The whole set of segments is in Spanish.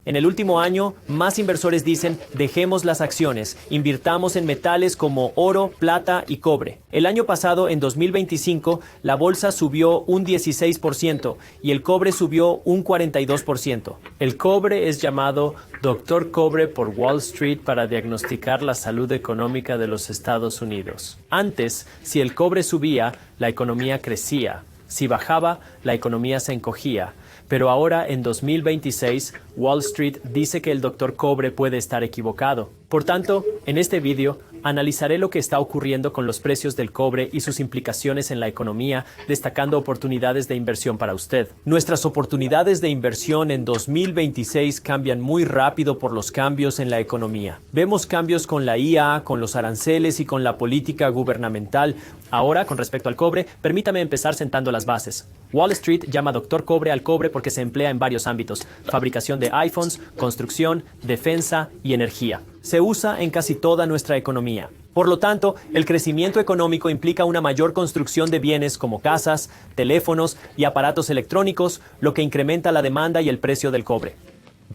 En el último año, más inversores dicen, dejemos las acciones, invirtamos en metales como oro, plata y cobre. El año pasado, en 2025, la bolsa subió un 16% y el cobre subió un 42%. El cobre es llamado Doctor Cobre por Wall Street para diagnosticar la salud económica de los Estados Unidos. Antes, si el cobre subía, la economía crecía. Si bajaba, la economía se encogía. Pero ahora, en 2026, Wall Street dice que el Dr. Cobre puede estar equivocado. Por tanto, en este vídeo, analizaré lo que está ocurriendo con los precios del cobre y sus implicaciones en la economía, destacando oportunidades de inversión para usted. Nuestras oportunidades de inversión en 2026 cambian muy rápido por los cambios en la economía. Vemos cambios con la IA, con los aranceles y con la política gubernamental. Ahora, con respecto al cobre, permítame empezar sentando las bases. Wall Street llama Dr. Cobre al cobre porque se emplea en varios ámbitos: fabricación de iPhones, construcción, defensa y energía. Se usa en casi toda nuestra economía. Por lo tanto, el crecimiento económico implica una mayor construcción de bienes como casas, teléfonos y aparatos electrónicos, lo que incrementa la demanda y el precio del cobre.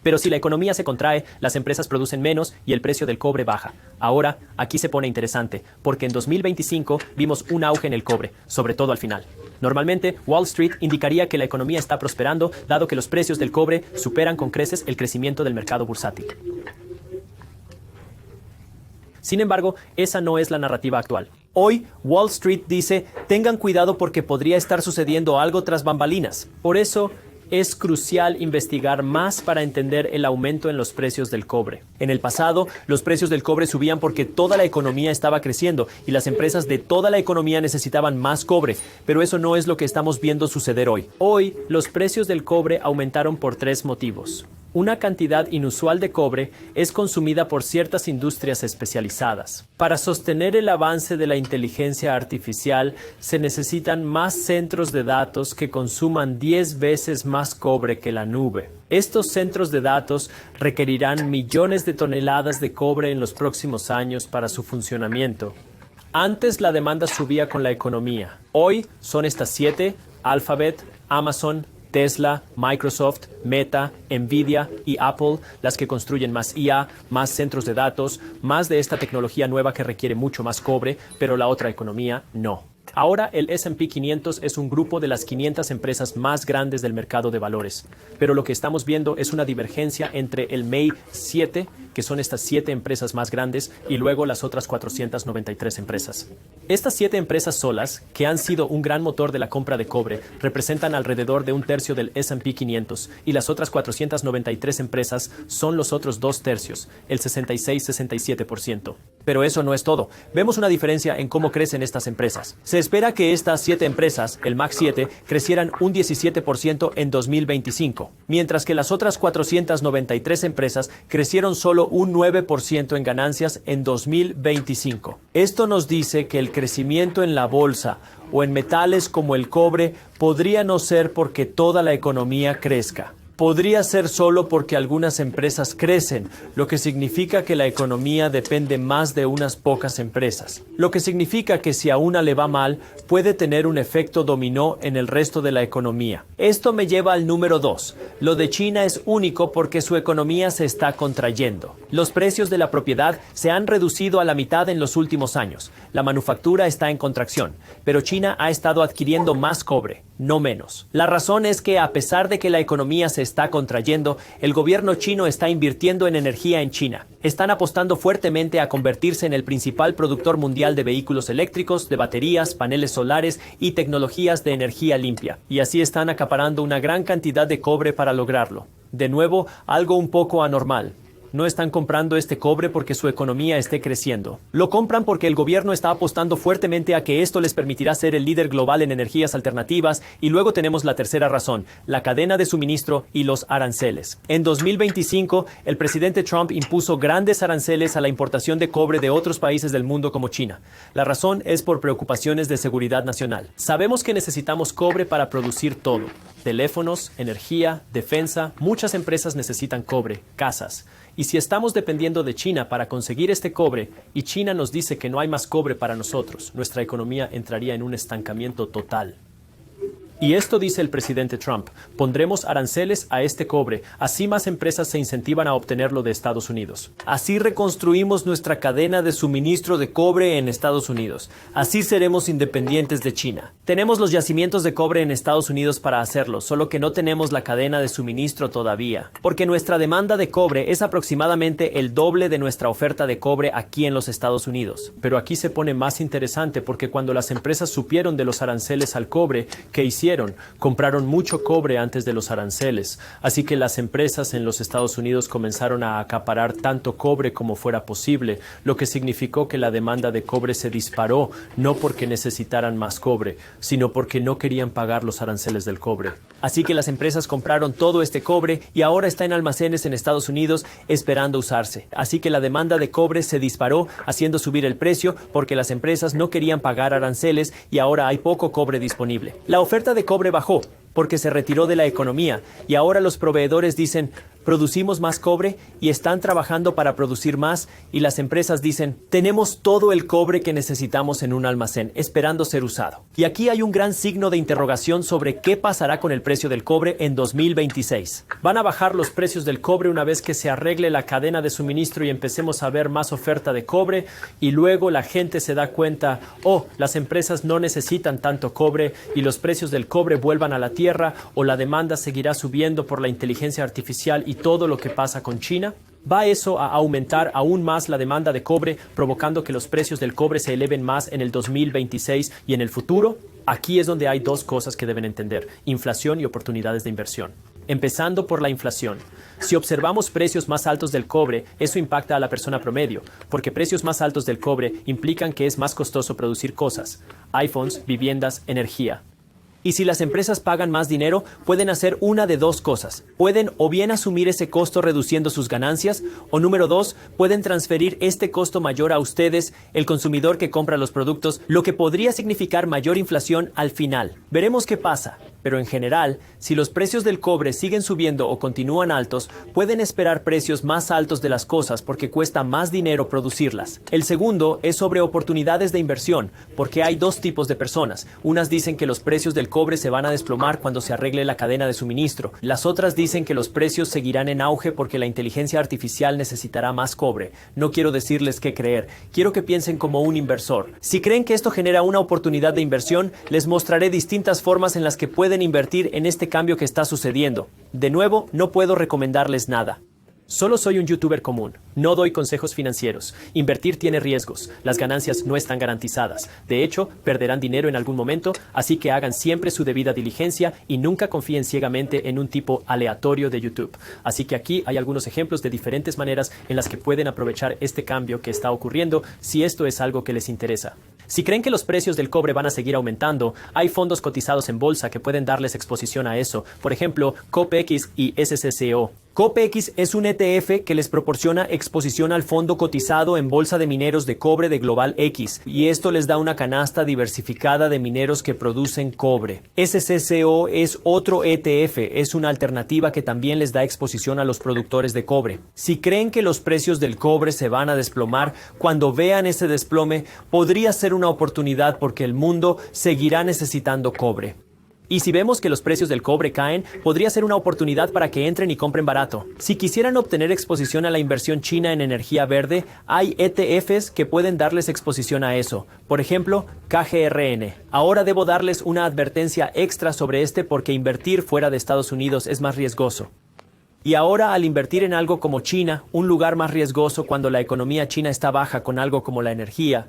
Pero si la economía se contrae, las empresas producen menos y el precio del cobre baja. Ahora, aquí se pone interesante, porque en 2025 vimos un auge en el cobre, sobre todo al final. Normalmente, Wall Street indicaría que la economía está prosperando, dado que los precios del cobre superan con creces el crecimiento del mercado bursátil. Sin embargo, esa no es la narrativa actual. Hoy, Wall Street dice, tengan cuidado porque podría estar sucediendo algo tras bambalinas. Por eso, es crucial investigar más para entender el aumento en los precios del cobre. En el pasado, los precios del cobre subían porque toda la economía estaba creciendo y las empresas de toda la economía necesitaban más cobre, pero eso no es lo que estamos viendo suceder hoy. Hoy, los precios del cobre aumentaron por 3 motivos. Una cantidad inusual de cobre es consumida por ciertas industrias especializadas. Para sostener el avance de la inteligencia artificial, se necesitan más centros de datos que consuman 10 veces más cobre que la nube. Estos centros de datos requerirán millones de toneladas de cobre en los próximos años para su funcionamiento. Antes la demanda subía con la economía. Hoy son estas 7: Alphabet, Amazon, Tesla, Microsoft, Meta, Nvidia y Apple las que construyen más IA, más centros de datos, más de esta tecnología nueva que requiere mucho más cobre, pero la otra economía no. Ahora el S&P 500 es un grupo de las 500 empresas más grandes del mercado de valores, pero lo que estamos viendo es una divergencia entre el MEI 7, que son estas 7 empresas más grandes, y luego las otras 493 empresas. Estas 7 empresas solas, que han sido un gran motor de la compra de cobre, representan alrededor de 1/3 del S&P 500, y las otras 493 empresas son los otros 2/3, el 66-67%. Pero eso no es todo. Vemos una diferencia en cómo crecen estas empresas. Se espera que estas 7 empresas, el MAC 7, crecieran un 17% en 2025, mientras que las otras 493 empresas crecieron solo un 9% en ganancias en 2025. Esto nos dice que el crecimiento en la bolsa o en metales como el cobre podría no ser porque toda la economía crezca. Podría ser solo porque algunas empresas crecen, lo que significa que la economía depende más de unas pocas empresas. Lo que significa que si a una le va mal, puede tener un efecto dominó en el resto de la economía. Esto me lleva al número 2. Lo de China es único porque su economía se está contrayendo. Los precios de la propiedad se han reducido a la mitad en los últimos años. La manufactura está en contracción, pero China ha estado adquiriendo más cobre, no menos. La razón es que a pesar de que la economía se está contrayendo, el gobierno chino está invirtiendo en energía en China. Están apostando fuertemente a convertirse en el principal productor mundial de vehículos eléctricos, de baterías, paneles solares y tecnologías de energía limpia. Y así están acaparando una gran cantidad de cobre para lograrlo. De nuevo, algo un poco anormal. No están comprando este cobre porque su economía esté creciendo. Lo compran porque el gobierno está apostando fuertemente a que esto les permitirá ser el líder global en energías alternativas. Y luego tenemos la tercera razón, la cadena de suministro y los aranceles. En 2025, el presidente Trump impuso grandes aranceles a la importación de cobre de otros países del mundo como China. La razón es por preocupaciones de seguridad nacional. Sabemos que necesitamos cobre para producir todo. Teléfonos, energía, defensa, muchas empresas necesitan cobre, casas. Y si estamos dependiendo de China para conseguir este cobre, y China nos dice que no hay más cobre para nosotros, nuestra economía entraría en un estancamiento total. Y esto dice el presidente Trump: pondremos aranceles a este cobre, así más empresas se incentivan a obtenerlo de Estados Unidos. Así reconstruimos nuestra cadena de suministro de cobre en Estados Unidos. Así seremos independientes de China. Tenemos los yacimientos de cobre en Estados Unidos para hacerlo, solo que no tenemos la cadena de suministro todavía, porque nuestra demanda de cobre es aproximadamente el doble de nuestra oferta de cobre aquí en los Estados Unidos. Pero aquí se pone más interesante porque cuando las empresas supieron de los aranceles al cobre, ¿qué hicieron? Compraron mucho cobre antes de los aranceles, así que las empresas en los Estados Unidos comenzaron a acaparar tanto cobre como fuera posible, lo que significó que la demanda de cobre se disparó, no porque necesitaran más cobre, sino porque no querían pagar los aranceles del cobre. Así que las empresas compraron todo este cobre y ahora está en almacenes en Estados Unidos esperando usarse. Así que la demanda de cobre se disparó, haciendo subir el precio porque las empresas no querían pagar aranceles y ahora hay poco cobre disponible. La oferta de cobre bajó porque se retiró de la economía y ahora los proveedores dicen: producimos más cobre, y están trabajando para producir más, y las empresas dicen: tenemos todo el cobre que necesitamos en un almacén, esperando ser usado. Y aquí hay un gran signo de interrogación sobre qué pasará con el precio del cobre en 2026. ¿Van a bajar los precios del cobre una vez que se arregle la cadena de suministro y empecemos a ver más oferta de cobre? Y luego la gente se da cuenta: oh, las empresas no necesitan tanto cobre, y los precios del cobre vuelvan a la tierra, o la demanda seguirá subiendo por la inteligencia artificial y todo lo que pasa con China. ¿Va eso a aumentar aún más la demanda de cobre, provocando que los precios del cobre se eleven más en el 2026 y en el futuro? Aquí es donde hay dos cosas que deben entender: inflación y oportunidades de inversión. Empezando por la inflación. Si observamos precios más altos del cobre, eso impacta a la persona promedio, porque precios más altos del cobre implican que es más costoso producir cosas: iPhones, viviendas, energía. Y si las empresas pagan más dinero, pueden hacer una de dos cosas. Pueden o bien asumir ese costo reduciendo sus ganancias, o número dos, pueden transferir este costo mayor a ustedes, el consumidor que compra los productos, lo que podría significar mayor inflación al final. Veremos qué pasa. Pero en general, si los precios del cobre siguen subiendo o continúan altos, pueden esperar precios más altos de las cosas porque cuesta más dinero producirlas. El segundo es sobre oportunidades de inversión, porque hay dos tipos de personas. Unas dicen que los precios del cobre se van a desplomar cuando se arregle la cadena de suministro. Las otras dicen que los precios seguirán en auge porque la inteligencia artificial necesitará más cobre. No quiero decirles qué creer. Quiero que piensen como un inversor. Si creen que esto genera una oportunidad de inversión, les mostraré distintas formas en las que pueden invertir en este cambio que está sucediendo. De nuevo, no puedo recomendarles nada. Solo soy un youtuber común. No doy consejos financieros. Invertir tiene riesgos. Las ganancias no están garantizadas. De hecho, perderán dinero en algún momento, así que hagan siempre su debida diligencia y nunca confíen ciegamente en un tipo aleatorio de YouTube. Así que aquí hay algunos ejemplos de diferentes maneras en las que pueden aprovechar este cambio que está ocurriendo si esto es algo que les interesa. Si creen que los precios del cobre van a seguir aumentando, hay fondos cotizados en bolsa que pueden darles exposición a eso. Por ejemplo, COPX y SCCO. COPX es un ETF que les proporciona exposición al fondo cotizado en bolsa de mineros de cobre de Global X, y esto les da una canasta diversificada de mineros que producen cobre. SCCO es otro ETF, es una alternativa que también les da exposición a los productores de cobre. Si creen que los precios del cobre se van a desplomar, cuando vean ese desplome, podría ser una oportunidad porque el mundo seguirá necesitando cobre. Y si vemos que los precios del cobre caen, podría ser una oportunidad para que entren y compren barato. Si quisieran obtener exposición a la inversión china en energía verde, hay ETFs que pueden darles exposición a eso. Por ejemplo, KGRN. Ahora debo darles una advertencia extra sobre este porque invertir fuera de Estados Unidos es más riesgoso. Y ahora, al invertir en algo como China, un lugar más riesgoso cuando la economía china está baja con algo como la energía,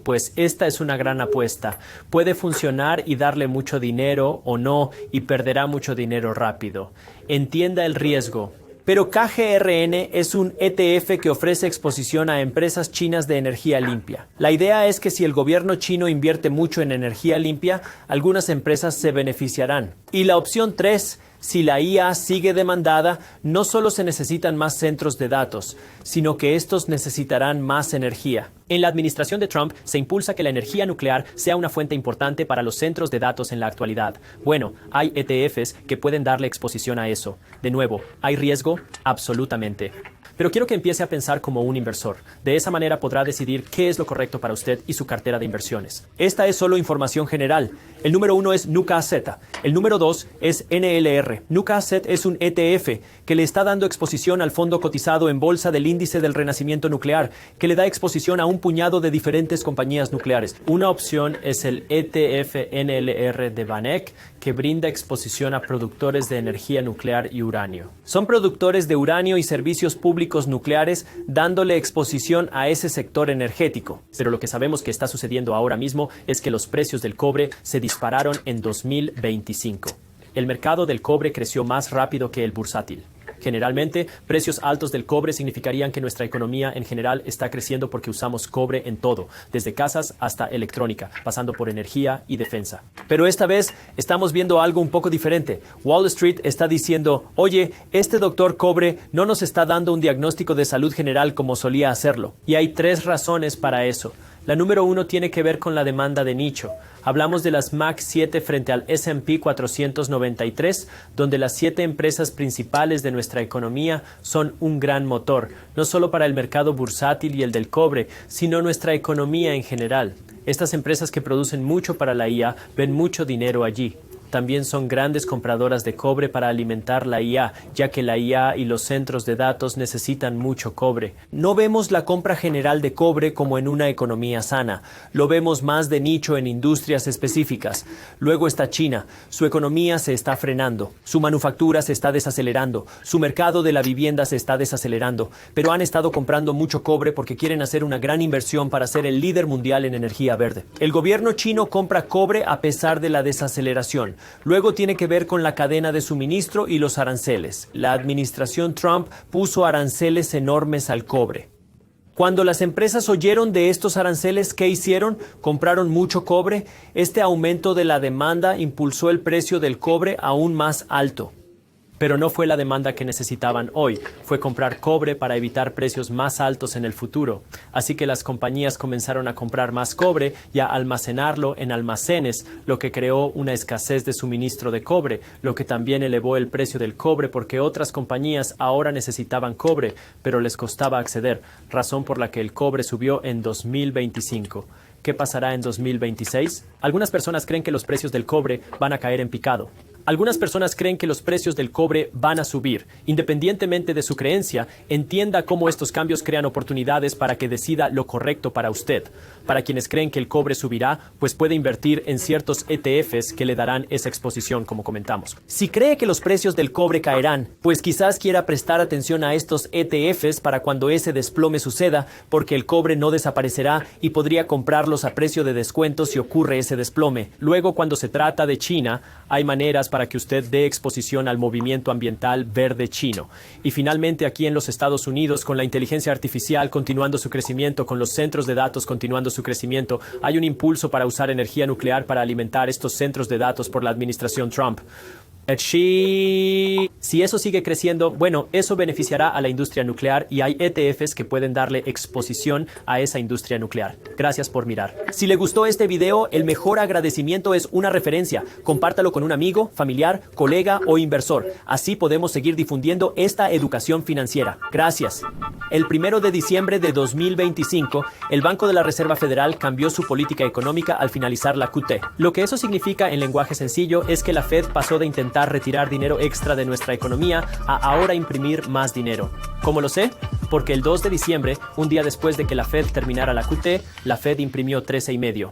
pues esta es una gran apuesta. Puede funcionar y darle mucho dinero o no, y perderá mucho dinero rápido. Entienda el riesgo. Pero KGRN es un ETF que ofrece exposición a empresas chinas de energía limpia. La idea es que si el gobierno chino invierte mucho en energía limpia, algunas empresas se beneficiarán. Y la opción 3, si la IA sigue demandada, no solo se necesitan más centros de datos, sino que estos necesitarán más energía. En la administración de Trump se impulsa que la energía nuclear sea una fuente importante para los centros de datos en la actualidad. Bueno, hay ETFs que pueden darle exposición a eso. De nuevo, ¿hay riesgo? Absolutamente. Pero quiero que empiece a pensar como un inversor. De esa manera podrá decidir qué es lo correcto para usted y su cartera de inversiones. Esta es solo información general. El número 1 es NUCAZ. El número 2 es NLR. NUCAZ es un ETF que le está dando exposición al fondo cotizado en bolsa del índice del renacimiento nuclear, que le da exposición a un puñado de diferentes compañías nucleares. Una opción es el ETF NLR de VanEck, que brinda exposición a productores de energía nuclear y uranio. Son productores de uranio y servicios públicos nucleares, dándole exposición a ese sector energético. Pero lo que sabemos que está sucediendo ahora mismo es que los precios del cobre se dispararon en 2025. El mercado del cobre creció más rápido que el bursátil. Generalmente, precios altos del cobre significarían que nuestra economía en general está creciendo porque usamos cobre en todo, desde casas hasta electrónica, pasando por energía y defensa. Pero esta vez estamos viendo algo un poco diferente. Wall Street está diciendo, oye, este doctor cobre no nos está dando un diagnóstico de salud general como solía hacerlo. Y hay 3 razones para eso. La número 1 tiene que ver con la demanda de nicho. Hablamos de las MAC 7 frente al S&P 493, donde las 7 empresas principales de nuestra economía son un gran motor, no solo para el mercado bursátil y el del cobre, sino nuestra economía en general. Estas empresas que producen mucho para la IA ven mucho dinero allí. También son grandes compradoras de cobre para alimentar la IA, ya que la IA y los centros de datos necesitan mucho cobre. No vemos la compra general de cobre como en una economía sana. Lo vemos más de nicho en industrias específicas. Luego está China. Su economía se está frenando. Su manufactura se está desacelerando. Su mercado de la vivienda se está desacelerando. Pero han estado comprando mucho cobre porque quieren hacer una gran inversión para ser el líder mundial en energía verde. El gobierno chino compra cobre a pesar de la desaceleración. Luego tiene que ver con la cadena de suministro y los aranceles. La administración Trump puso aranceles enormes al cobre. Cuando las empresas oyeron de estos aranceles, ¿qué hicieron? Compraron mucho cobre. Este aumento de la demanda impulsó el precio del cobre aún más alto. Pero no fue la demanda que necesitaban hoy, fue comprar cobre para evitar precios más altos en el futuro. Así que las compañías comenzaron a comprar más cobre y a almacenarlo en almacenes, lo que creó una escasez de suministro de cobre, lo que también elevó el precio del cobre porque otras compañías ahora necesitaban cobre, pero les costaba acceder, razón por la que el cobre subió en 2025. ¿Qué pasará en 2026? Algunas personas creen que los precios del cobre van a caer en picado. Algunas personas creen que los precios del cobre van a subir. Independientemente de su creencia, entienda cómo estos cambios crean oportunidades para que decida lo correcto para usted. Para quienes creen que el cobre subirá, pues puede invertir en ciertos ETFs que le darán esa exposición, como comentamos. Si cree que los precios del cobre caerán, pues quizás quiera prestar atención a estos ETFs para cuando ese desplome suceda, porque el cobre no desaparecerá y podría comprarlos a precio de descuento si ocurre ese desplome. Luego, cuando se trata de China, hay maneras para que usted dé exposición al movimiento ambiental verde chino. Y finalmente aquí en los Estados Unidos, con la inteligencia artificial continuando su crecimiento, con los centros de datos continuando su crecimiento, hay un impulso para usar energía nuclear para alimentar estos centros de datos por la administración Trump. Si eso sigue creciendo, bueno, eso beneficiará a la industria nuclear y hay ETFs que pueden darle exposición a esa industria nuclear. Gracias por mirar. Si le gustó este video, el mejor agradecimiento es una referencia. Compártalo con un amigo, familiar, colega o inversor. Así podemos seguir difundiendo esta educación financiera. Gracias. El 1 de diciembre de 2025, el Banco de la Reserva Federal cambió su política económica al finalizar la QT. Lo que eso significa en lenguaje sencillo es que la Fed pasó de intentar retirar dinero extra de nuestra economía a ahora imprimir más dinero. ¿Cómo lo sé? Porque el 2 de diciembre, un día después de que la Fed terminara la QT, la Fed imprimió 13,5.